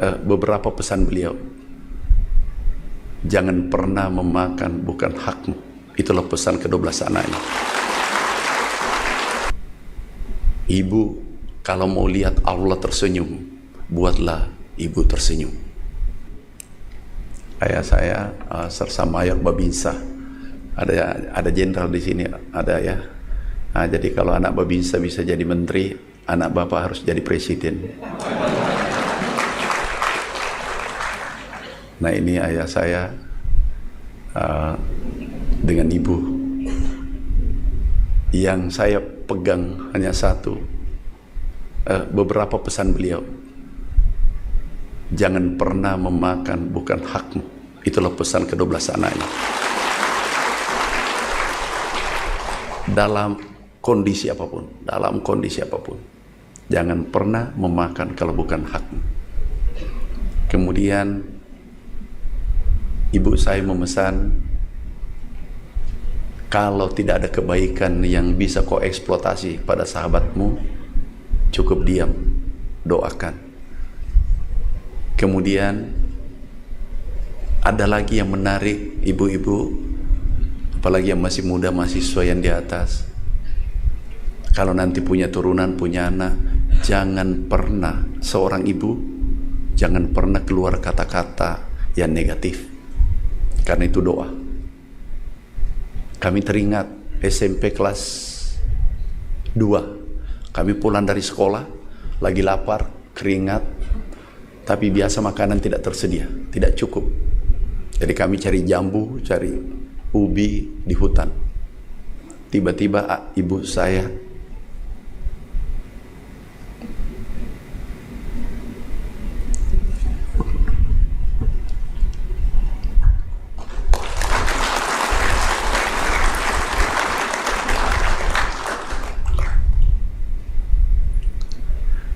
beberapa pesan beliau. Jangan pernah memakan bukan hakmu. Itulah pesan ke-12 anaknya. Ibu, kalau mau lihat Allah tersenyum, buatlah ibu tersenyum. Ayah saya Sersa Mayor Babinsa, ada jenderal di sini, ada ya. Nah, jadi kalau anak Babinsa bisa jadi menteri, anak bapak harus jadi presiden. Nah, ini ayah saya dengan ibu. Yang saya pegang hanya satu, beberapa pesan beliau. Jangan pernah memakan bukan hakmu. Itulah pesan ke-12 anaknya. Dalam kondisi apapun, jangan pernah memakan kalau bukan hakmu. Kemudian ibu saya memesan, kalau tidak ada kebaikan yang bisa kau eksploitasi pada sahabatmu, cukup diam, doakan. Kemudian ada lagi yang menarik ibu-ibu, apalagi yang masih muda, mahasiswa yang di atas. Kalau nanti punya turunan, punya anak, jangan pernah, seorang ibu jangan pernah keluar kata-kata yang negatif, karena itu doa. Kami teringat SMP kelas 2, kami pulang dari sekolah, lagi lapar, keringat, tapi biasa makanan tidak tersedia, tidak cukup. Jadi kami cari jambu, cari ubi di hutan. Tiba-tiba ibu saya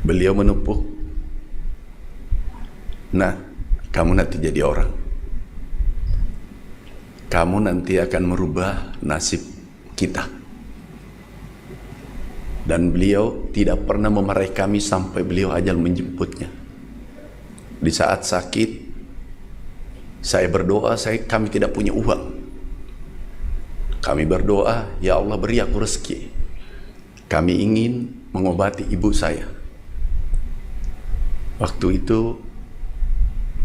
beliau menepuk, nah, kamu nanti jadi orang. Kamu nanti akan merubah nasib kita. Dan beliau tidak pernah memarahi kami sampai beliau ajal menjemputnya. Di saat sakit, saya berdoa, kami tidak punya uang. Kami berdoa, ya Allah beri aku rezeki. Kami ingin mengobati ibu saya. Waktu itu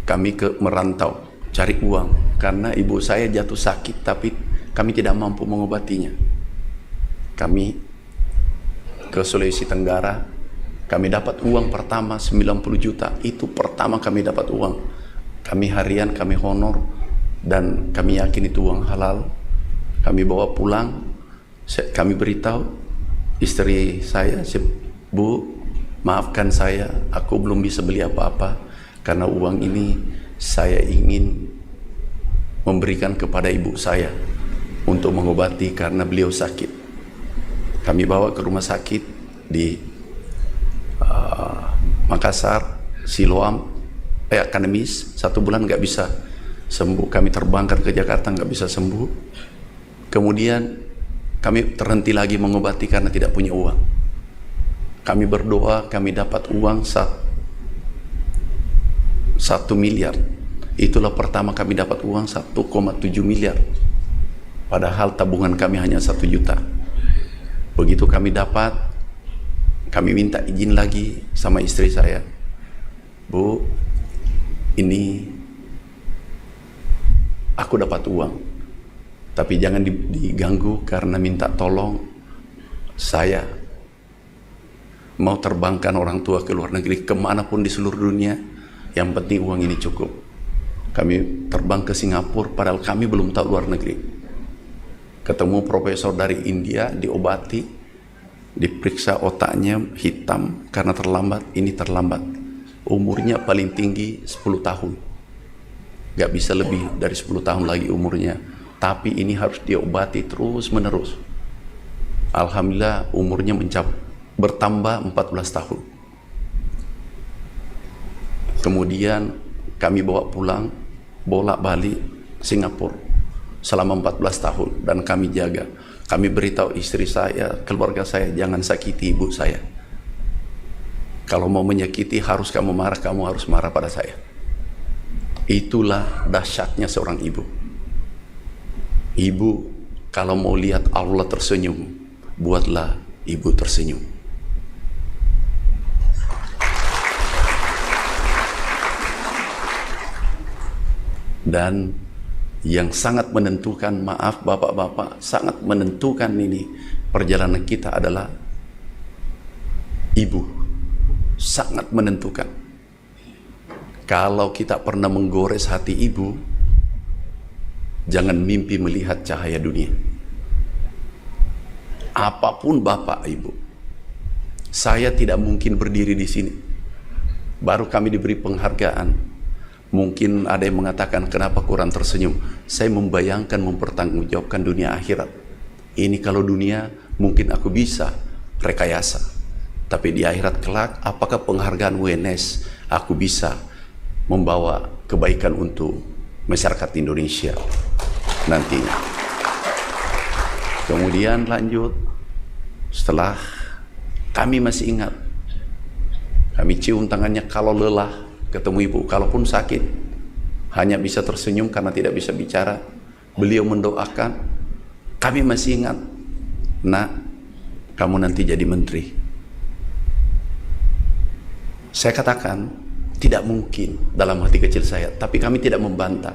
kami merantau cari uang karena ibu saya jatuh sakit, tapi kami tidak mampu mengobatinya. Kami ke Sulawesi Tenggara, kami dapat uang pertama 90 juta. Itu pertama kami dapat uang. Kami harian, kami honor, dan kami yakin itu uang halal. Kami bawa pulang, kami beritahu istri saya, Bu, maafkan saya, aku belum bisa beli apa-apa, karena uang ini saya ingin memberikan kepada ibu saya untuk mengobati karena beliau sakit. Kami bawa ke rumah sakit di Makassar, Siloam, Akademis, 1 bulan nggak bisa sembuh. Kami terbangkan ke Jakarta, nggak bisa sembuh. Kemudian kami terhenti lagi mengobati karena tidak punya uang. Kami berdoa, kami dapat uang 1 miliar. Itulah pertama kami dapat uang 1,7 miliar. Padahal tabungan kami hanya 1 juta. Begitu kami dapat, kami minta izin lagi sama istri saya. Bu, ini aku dapat uang, tapi jangan diganggu karena minta tolong, saya mau terbangkan orang tua ke luar negeri, kemanapun di seluruh dunia, yang penting uang ini cukup. Kami terbang ke Singapura, padahal kami belum tahu luar negeri. Ketemu profesor dari India, diobati, diperiksa otaknya hitam, karena terlambat, ini terlambat. Umurnya paling tinggi 10 tahun. Gak bisa lebih dari 10 tahun lagi umurnya. Tapi ini harus diobati terus menerus. Alhamdulillah umurnya bertambah 14 tahun. Kemudian kami bawa pulang, bolak-balik Singapura selama 14 tahun, dan kami jaga. Kami beritahu istri saya, keluarga saya, jangan sakiti ibu saya. Kalau mau menyakiti harus kamu marah, kamu harus marah pada saya. Itulah dahsyatnya seorang ibu. Ibu kalau mau lihat Allah tersenyum, buatlah ibu tersenyum. Dan yang sangat menentukan, maaf bapak-bapak, sangat menentukan ini perjalanan kita adalah ibu. Sangat menentukan. Kalau kita pernah menggores hati ibu, jangan mimpi melihat cahaya dunia. Apapun bapak ibu, saya tidak mungkin berdiri di sini. Baru kami diberi penghargaan. Mungkin ada yang mengatakan kenapa kurang tersenyum. Saya membayangkan mempertanggungjawabkan dunia akhirat. Ini kalau dunia mungkin aku bisa rekayasa, tapi di akhirat kelak apakah penghargaan UNS aku bisa membawa kebaikan untuk masyarakat Indonesia nantinya. Kemudian lanjut, setelah kami masih ingat, kami cium tangannya kalau lelah ketemu ibu, kalaupun sakit hanya bisa tersenyum karena tidak bisa bicara. Beliau mendoakan, kami masih ingat, nak, kamu nanti jadi menteri. Saya katakan tidak mungkin dalam hati kecil saya, tapi kami tidak membantah.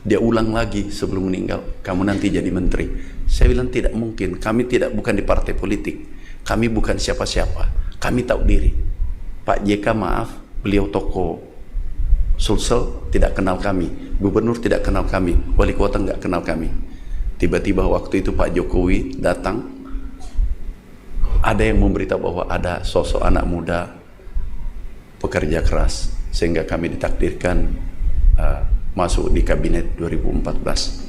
Dia ulang lagi sebelum meninggal, kamu nanti jadi menteri. Saya bilang tidak mungkin, kami bukan di partai politik, kami bukan siapa-siapa, kami tahu diri. Pak JK maaf, beliau tokoh Sulsel, tidak kenal kami, gubernur tidak kenal kami, wali kota nggak kenal kami. Tiba-tiba waktu itu Pak Jokowi datang, ada yang memberitahu bahwa ada sosok anak muda pekerja keras, sehingga kami ditakdirkan masuk di kabinet 2014.